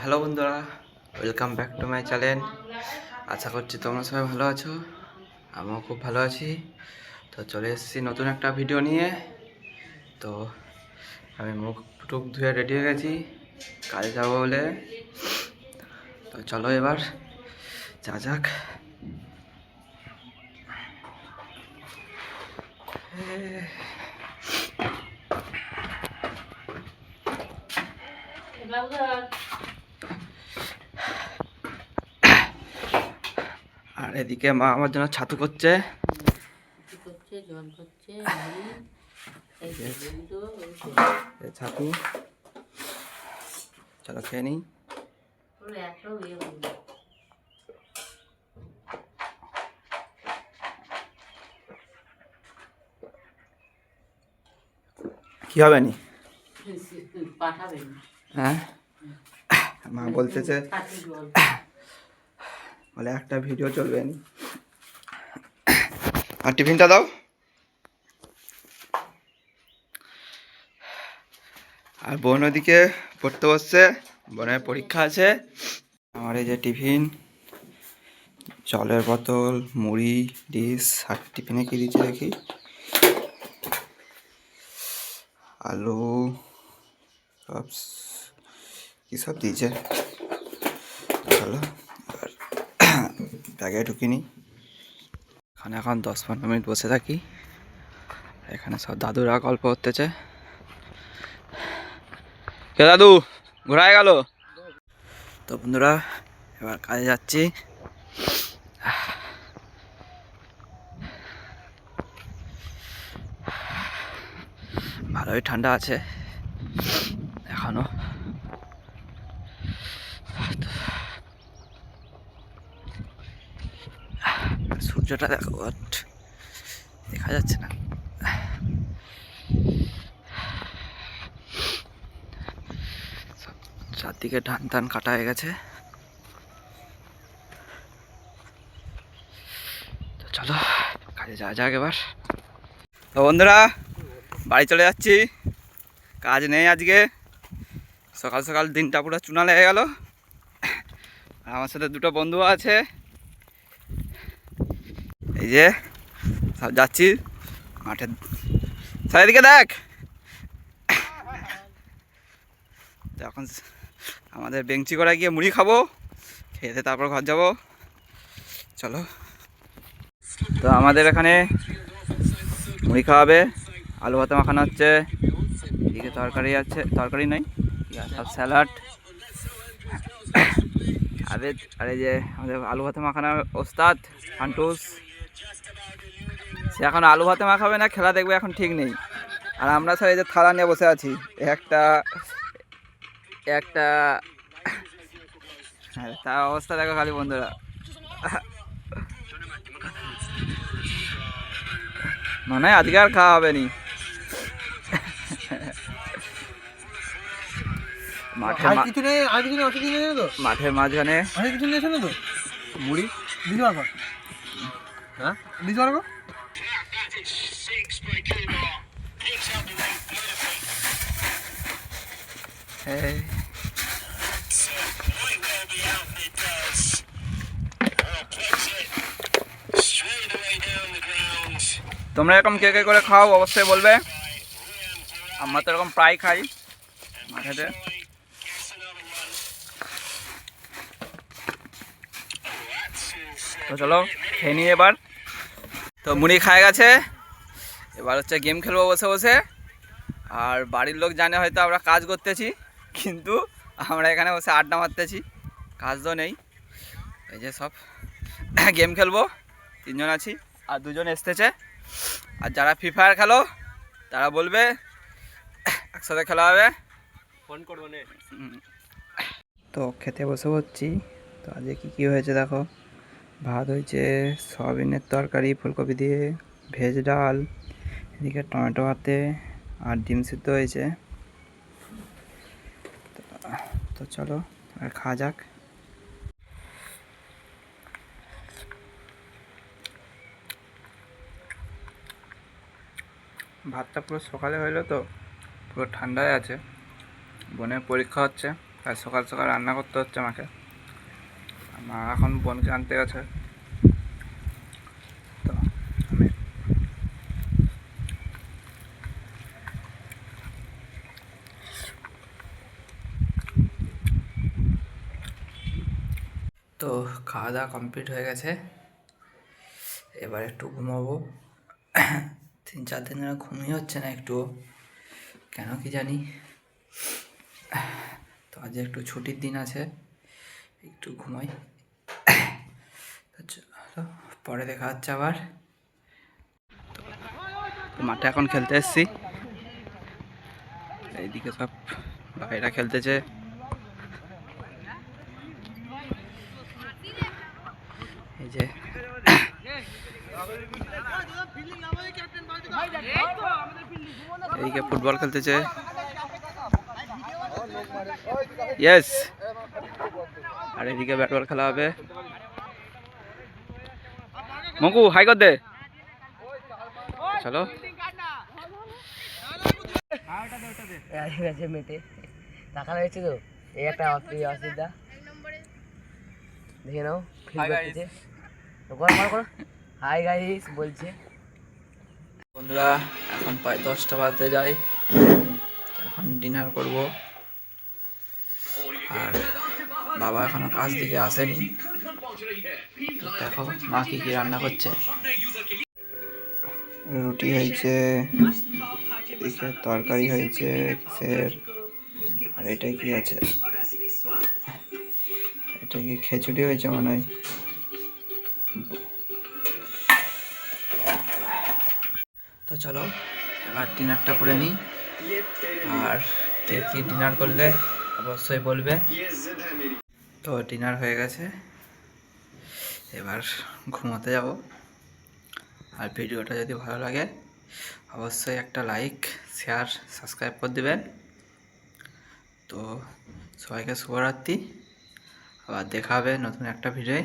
Hello বন্ধুরা, welcome back to my channel. আশা করছি তোমরা সবাই ভালো আছো, আমিও খুব ভালো আছি। তো চলে এসেছি নতুন একটা ভিডিও নিয়ে। তো আমি মুখ টুক ধুয়ে রেডি হয়ে গেছি কাজে যাবো বলে। তো চলো এবার যা যাক। আর এদিকে মা আমার জন্য ছাতু করছে, ছাতু। চলো খেয়ে নিই। কি হবে নি? হ্যাঁ, মা বলতেছে বলে একটা ভিডিও চলবে নি। আর টিফিনটা দাও। আর বোন ওদিকে পড়তে বসছে, বোনের পরীক্ষা আছে। আমার এই যে টিফিন, জলের বোতল, মুড়ি, ডিশ। আর টিফিনে কি দিচ্ছে দেখি, আলু, সব কী সব দিয়েছে। চলো এবার ব্যাগে ঢুকিনি। এখানে এখন 10-15 মিনিট বসে থাকি। এখানে সব দাদুরা গল্প করতেছে। কে দাদু ঘোরায় গেল? তো বন্ধুরা এবার কাজে যাচ্ছি। ভালোই ঠান্ডা আছে এখনো। সূর্যটা দেখো, দেখা যাচ্ছে না। চারদিকে ধান টান কাটা হয়ে গেছে। তো চলো কাজে যাওয়া যাক এবার। তো বন্ধুরা বাড়ি চলে যাচ্ছি, কাজ নেই আজকে। সকাল সকাল দিনটা পুরো চুনা লেগে গেল। আমার সাথে দুটো বন্ধু আছে, এই যে সব যাচ্ছি মাঠে। চারিদিকে দেখ। এখন আমাদের বেঞ্চি করে গিয়ে মুড়ি খাবো, খেতে তারপর ঘর যাব। চলো। তো আমাদের এখানে মুড়ি খাওয়াবে, আলু ভাতে মাখানো হচ্ছে, এদিকে তরকারি আছে, তরকারি নয় সব স্যালাড। আর এই যে আমাদের আলু ভাতে মাখানো ওস্তাদ ফান্টুস, সে এখন আলু ভাতে মাখাবে না খেলা দেখবে, এখন ঠিক নেই। আর আমরা স্যার এই যে থালা নিয়ে বসে আছি, একটা একটা হ্যাঁ, তার অবস্থা দেখো খালি বন্ধুরা। মানে আজকে আর খাওয়া হবে নি। মাঠের মাঝখানে মুড়ি দিতে পারবো, হ্যাঁ দিতে পারবো। তোমরা এরকম কে কে করে খাও অবশ্যই বলবে। আমরা তো এরকম প্রায় খাই মাঠেতে। তো চলো খেয়ে নিই এবার। তো মুড়ি খায় গেছে, এবার হচ্ছে গেম খেলবো বসে বসে। আর বাড়ির লোক জানে হয়তো আমরা কাজ করতেছি, কিন্তু আমরা এখানে বসে আড্ডা মারতেছি, কাজ তো নেই। এই যে সব গেম খেলবো, 3 জন আছি আর 2 জন এসতেছে। আর যারা ফ্রি ফায়ার খেলো তারা বলবে, একসাথে খেলা হবে, ফোন করবো নে। তো খেতে বসে পড়ছি। তো আজকে কী হয়েছে দেখো, ভাত হয়েছে, সয়াবিনের তরকারি ফুলকপি দিয়ে, ভেজ ডাল, এদিকে টমেটো হাতে, আর ডিম সিদ্ধ হয়েছে। তো চলো আর খাওয়া যাক। ভাতটা পুরো সকালে হইলো, তো পুরো ঠান্ডায় আছে। বোনের পরীক্ষা হচ্ছে, আর সকাল সকাল রান্না করতে হচ্ছে আমাকে। মা এখন বোনকে আনতে গেছে, তো আমি তো খাওয়া দাওয়া কমপ্লিট হয়ে গেছে। এবার একটু ঘুমাবো। 3-4 দিন ধরে ঘুমিয়ে হচ্ছে না একটু, কেন কি জানি। তো আজ একটু ছুটির দিন আছে, একটু ঘুমাই। তো চলো, পরে দেখা হচ্ছে আবার। তো মাঠে এখন খেলতে এসছি, এইদিকে সব ভাইরা খেলতেছে। এই যে এইদিকে ফুটবল খেলতেছে। ইয়েস, আর এদিকে ব্যাট বল খেলা হবে। মঙ্কু হাই কর দে। চলো, মেটে টাকা রয়েছে তো, এই একটা অসুবিধা দেখে নাও। হাই গাইস বলছে। বন্ধুরা এখন প্রায় 10টা বাজতে যায়, এখন ডিনার করব। আর বাবা এখনো কাজ থেকে আসেনি, তো দেখো মা কি কি রান্না করছে। রুটি হয়েছে, এদিকে তরকারি হয়েছে কিসের, আর এটা কি আছে, এটা কি খিচুড়ি হয়েছে মনে হয়। তো চলো এবার ডিনারটা করে নিই, আর কে কি ডিনার করলে অবশ্যই বলবে। তো ডিনার হয়ে গেছে, এবার ঘুমোতে যাব। আর ভিডিওটা যদি ভালো লাগে অবশ্যই একটা লাইক, শেয়ার, সাবস্ক্রাইব করে দেবেন। তো সবাইকে শুভরাত্রি, আবার দেখা হবে নতুন একটা ভিডিওয়।